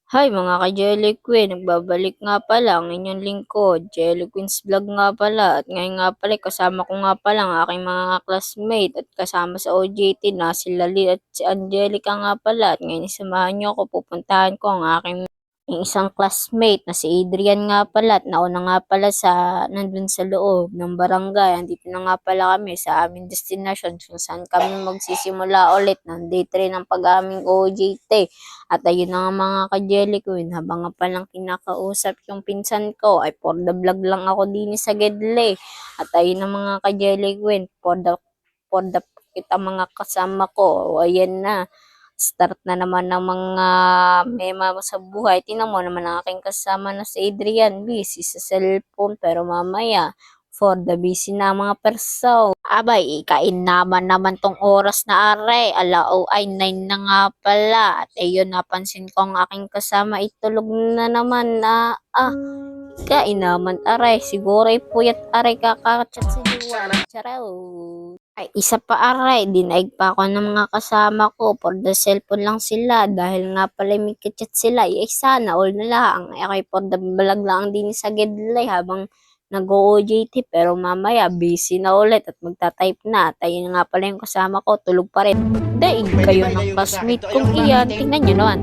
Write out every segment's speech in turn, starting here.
Hi mga ka-Jelly Queen, nagbabalik nga pala ang inyong lingkod, Jelly Queen's Vlog nga pala. At ngayon nga pala, kasama ko nga pala ang aking mga classmate at kasama sa OJT na si Lali at si Angelica nga pala. At ngayon samahan niyo ako, pupuntahan ko ang aking yung isang classmate na si Adrian nga pala at nauna nga pala nandun sa loob ng barangay. Andito na nga pala kami sa aming destination kung saan kami magsisimula ulit ng day 3 ng pag-aming OJT. At ayun na nga mga ka-Jelly Queen, habang nga palang kinakausap yung pinsan ko, ay for the vlog lang ako din sa Gedle. At ayun na mga ka-Jelly Queen, for the kita mga kasama ko, ayan na. Start na naman ng mga mema sa buhay. Tingnan mo naman ang aking kasama na si Adrian, busy sa cellphone, pero mamaya, for the busy na mga perso. Abay, ikain naman tong oras na are. Alao ay 9 na nga pala. At ayun, napansin ko ang aking kasama itulog na naman na kain naman aray. Siguro ay puyat aray kakachat si Juan. Charaw. Ay, isa pa aray. Dinaig pa ako ng mga kasama ko. For the cellphone lang sila. Dahil nga pala may kachat sila. Ay, sana all na lang. Ay, for the vlog lang din sa Gedlay habang nag-OJT pero mamaya busy na ulit at magta-type na. At ayun nga pala yung kasama ko, tulog pa rin. Daig kayo ng classmate kong iyan. Tingnan nyo naman.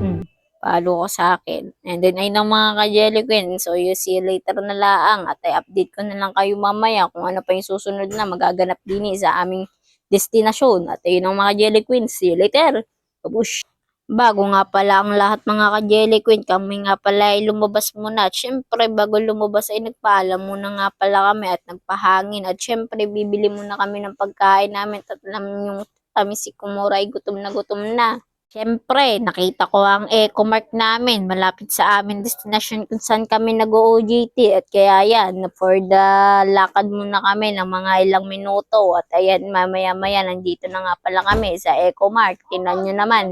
Palo ko sa akin. And then ay ng mga ka-Jelly Queen. So you see you later na laang. At ay update ko na lang kayo mamaya kung ano pa yung susunod na magaganap din sa aming destinasyon. At ayun ang mga Jelly Queen. See you later. Babush. Bago nga pala ang lahat mga ka-Jelly Queen, kami nga pala ay lumabas muna. At syempre, bago lumabas ay nagpaalam muna nga pala kami at nagpahangin. At syempre, bibili muna kami ng pagkain namin. At alam yung kami si Kumura ay gutom na gutom na. Syempre, nakita ko ang Eco Mark namin malapit sa amin destination kung saan kami nag-OJT. At kaya yan, for the lakad muna kami ng mga ilang minuto. At ayan, mamaya-maya, nandito na nga pala kami sa Eco Mark. Tingnan nyo naman.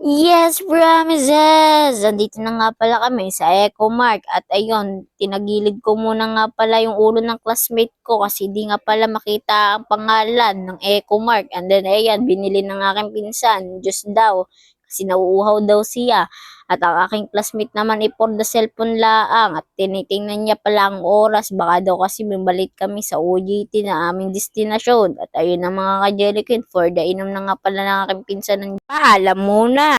Yes, promises! Andito na nga pala kami sa Eco Mark at ayun, tinagilid ko muna nga pala yung ulo ng classmate ko kasi di nga pala makita ang pangalan ng Eco Mark. And then ayan, binili ng aking pinsan, Diyos daw, kasi nauuhaw daw siya. At ang aking classmate naman ay for the cellphone laang at tinitingnan niya pala ang oras. Baka daw kasi bumalik kami sa OJT na aming destinasyon. At ayun ang mga ka-Jellykin, for the inom na nga pala ng aking pinsan ng paalam muna.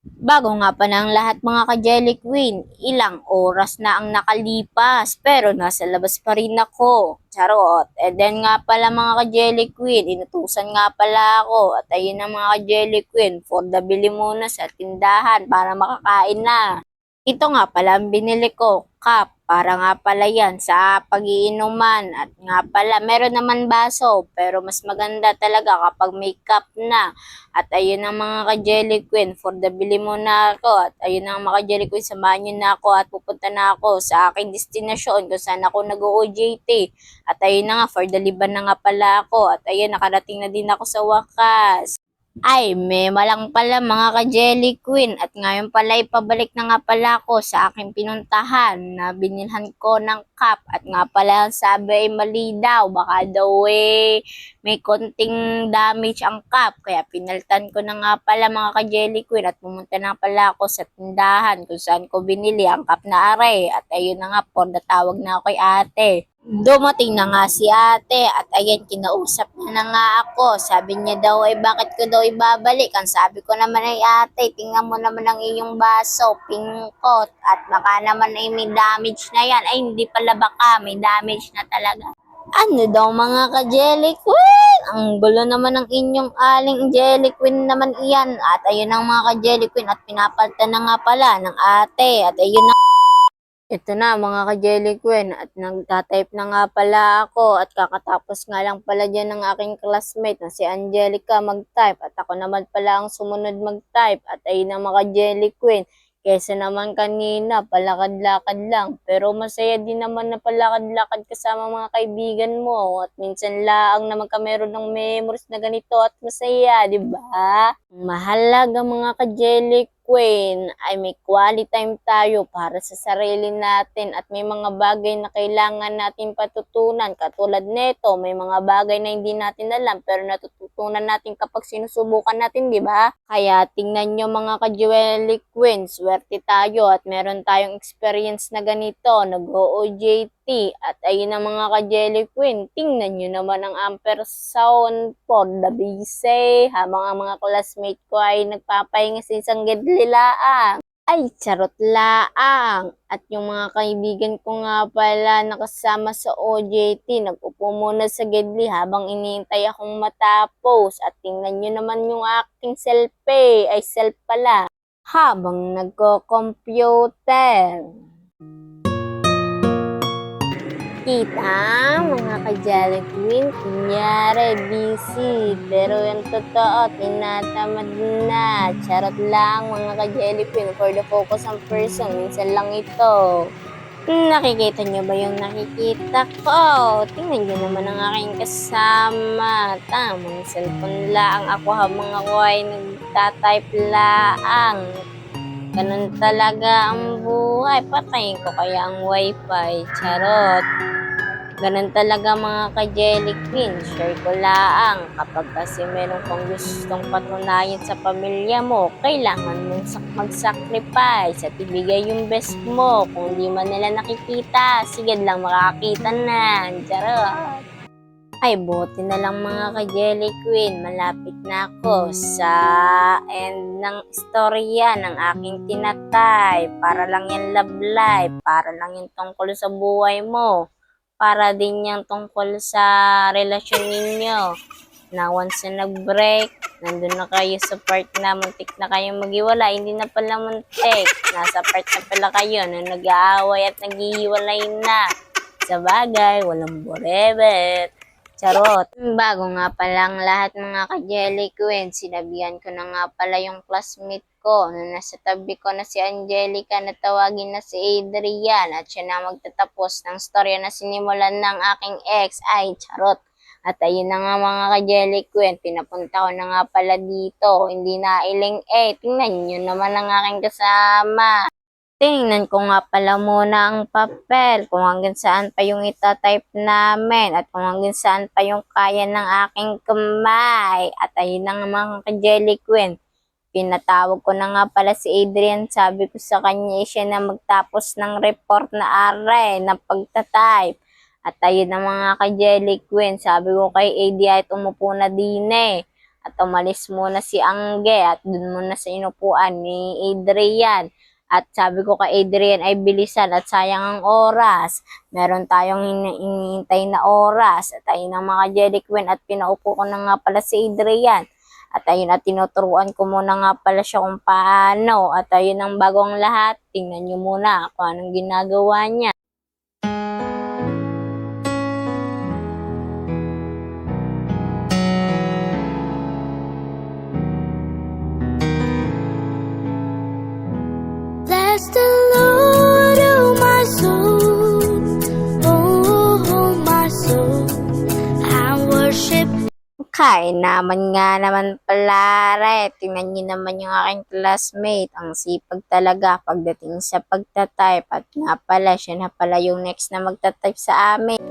Bago nga pa ng lahat mga ka-Jelly Queen, ilang oras na ang nakalipas pero nasa labas pa rin ako. Charot. And then nga pala mga ka-Jelly Queen, inutusan nga pala ako. At ayun ang mga ka-Jelly Queen, for the bili muna sa tindahan para makakain na. Ito nga pala ang binili ko, cup. Para nga pala yan sa pag-iinuman. At nga pala, meron naman baso. Pero mas maganda talaga kapag may cup na. At ayun ang mga ka-Jelly Queen. For the bili mo na ako. At ayun ang mga ka-Jelly Queen. Samahan nyo na ako at pupunta na ako sa aking destinasyon kung saan ako nag-OJT. At ayun na nga, for the liban na nga pala ako. At ayun, nakarating na din ako sa wakas. Ay, may malang pala mga ka-Jelly Queen at ngayon pala ipabalik na nga pala ako sa aking pinuntahan na binilhan ko ng cup at nga pala ang sabi ay mali daw, baka daw may konting damage ang cup kaya pinaltan ko na nga pala mga ka-Jelly Queen at pumunta na pala ako sa tindahan kung saan ko binili ang cup na are at ayun na nga po, natawag na ako kay ate. Dumating na nga si ate at ayan, kinausap niya na nga ako. Sabi niya daw ay bakit ko daw ibabalik. Ang sabi ko naman ay ate, tingnan mo naman ang iyong baso, pingkot at baka naman ay may damage na yan. Ay hindi pala baka, may damage na talaga. Ano daw mga ka-Jelly Queen? Ang gulo naman ng inyong aling Jelly Queen naman iyan. At ayun ang mga ka-Jelly Queen at pinapalta na nga pala ng ate. At ayun na. Ito na mga ka-Jelly Queen at nagtatype na nga pala ako at kakatapos nga lang pala dyan ng aking classmate na si Angelica mag-type at ako naman pala ang sumunod mag-type at ayun na mga Jelly Queen. Kesa naman kanina, palakad-lakad lang. Pero masaya din naman na palakad-lakad kasama mga kaibigan mo. At minsan laang naman ka meron ng memories na ganito at masaya, di ba? Mahalaga mga ka-Jelly Queen ay may quality time tayo para sa sarili natin at may mga bagay na kailangan natin patutunan. Katulad nito, may mga bagay na hindi natin alam pero natututunan natin kapag sinusubukan natin, di ba? Kaya tingnan nyo mga ka-Jewelry Queen, swerte tayo at meron tayong experience na ganito, nag-OJT. At ayun ang mga ka-Jelly Queen, tingnan nyo naman ang ampere sound for the busy habang ang mga classmate ko ay nagpapahinga sa isang gedlilaang. Ay, charot laang. At yung mga kaibigan ko nga pala nakasama sa OJT, nag-upo muna sa gedli habang iniintay akong matapos. At tingnan nyo naman yung aking selfie, ay self pala, habang nagko-computer. Kita, mga ka-Jelly Queen, kunyari, busy. Pero yung totoo, tinatamad na. Charot lang, mga ka-Jelly Queen. For the focus on person, minsan lang ito. Nakikita nyo ba yung nakikita ko? Tingnan nyo naman ang aking kasama. Tamang cellphone lang ako habang ako ay nagtatype laang. Ganun talaga ang buhay. Patayin ko kaya ang wifi. Charot. Ganun talaga mga ka-Jelly Queen. Share ko laang. Kapag kasi meron kang gustong patunayan sa pamilya mo, kailangan mong mag-sacrifice at ibigay yung best mo. Kung di man nila nakikita, sigad lang makakita na. Charot. Ay, buti na lang mga ka-Jelly Queen. Malapit na ako sa end ng istorya ng aking tinatay. Para lang yan love life. Para lang yung tungkol sa buhay mo. Para din yung tungkol sa relasyon ninyo. Na once na nag-break, nandun na kayo sa part na muntik na kayong maghiwalay. Hindi na pala muntik. Nasa part na pala kayo na nag-aaway at naghihiwalay na. Sa bagay, walang forever. Charot. Bago nga palang lahat mga ka-Jelly Queen, sinabihan ko na nga pala yung classmate ko na nasa tabi ko na si Angelica na tawagin na si Adrian at siya na magtatapos ng storya na sinimulan ng aking ex. Ay, charot. At ayun na nga mga ka-Jelly Queen, pinapunta ko na nga pala dito. Hindi na iling tingnan nyo naman ang aking kasama. Tingnan ko nga pala muna ang papel kung hanggang saan pa yung itatype namin at kung hanggang saan pa yung kaya ng aking kamay. At ayun na nga mga ka-Jelly Queen. Pinatawag ko na nga pala si Adrian. Sabi ko sa kanya siya na magtapos ng report na aray ng pagtatype. At ayun na mga ka-Jelly Queen. Sabi ko kay AD ay umupo na din At umalis muna si Angge at dun muna sa inupuan ni Adrian. At sabi ko kay Adrian ay bilisan at sayang ang oras. Meron tayong hinihintay na oras. At ayun ang mga Jelly Queen at pinaupo ko na nga pala si Adrian. At ayun at tinuturuan ko muna nga pala siya kung paano. At ayun ang bagong lahat. Tingnan nyo muna kung anong ginagawa niya. Bless the Lord, oh my soul, oh my soul, I worship. Kain naman nga naman pala, re. Tingnan nyo naman yung aking classmate. Ang sipag talaga pagdating sa pagtatype. At nga pala, siya na pala yung next na magtatype sa amin.